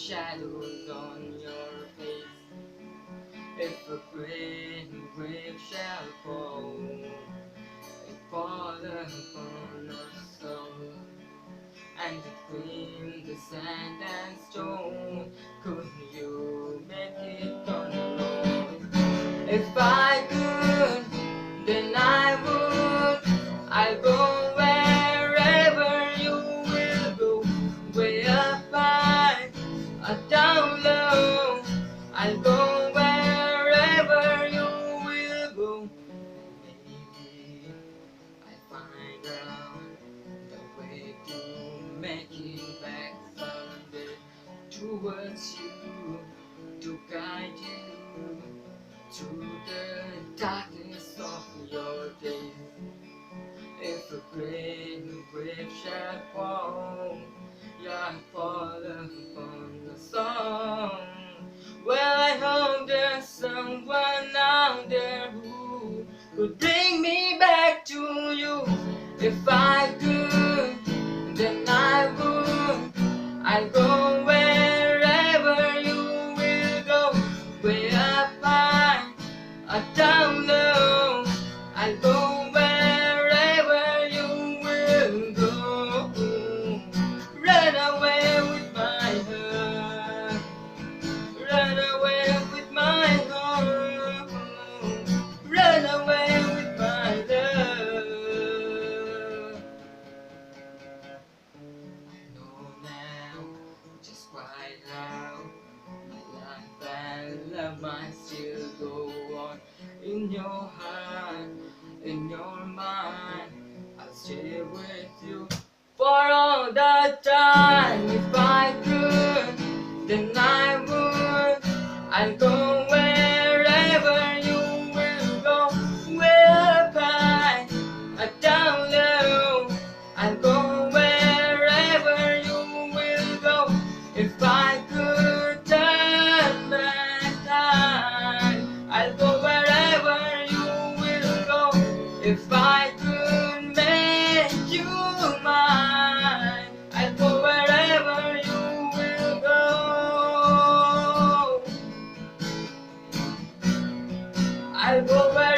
shadows on your face. If a great wave shall fall, it fall upon us all, and between the sand and stone, could you make it on your own? If I could, then I would. I'll go wherever you will go, way up high or down low. I'll go wherever you will go. Maybe I'll find out the way to make it back someday, towards you, to guide you through the darkness of your days. If a great wave shall fall, you'll fall upon the song. Well, I hope there's someone out there who could bring me back to you. If I could, then I would. I'll go wherever you will go, way up high or down low. I'll go wherever you will go. Run away with my heart, run away with my heart, run away with my love. I know now just quite how my life and love might still go on. In your heart, in your mind, I'll stay with you for all the time. If I could, then I would. I'll go wherever you will go, way up high or down low. I'll go wherever you will go. If I could turn back time, I'll go wherever you will go. If I could make you mine, I'll go wherever you will go. I'll go wherever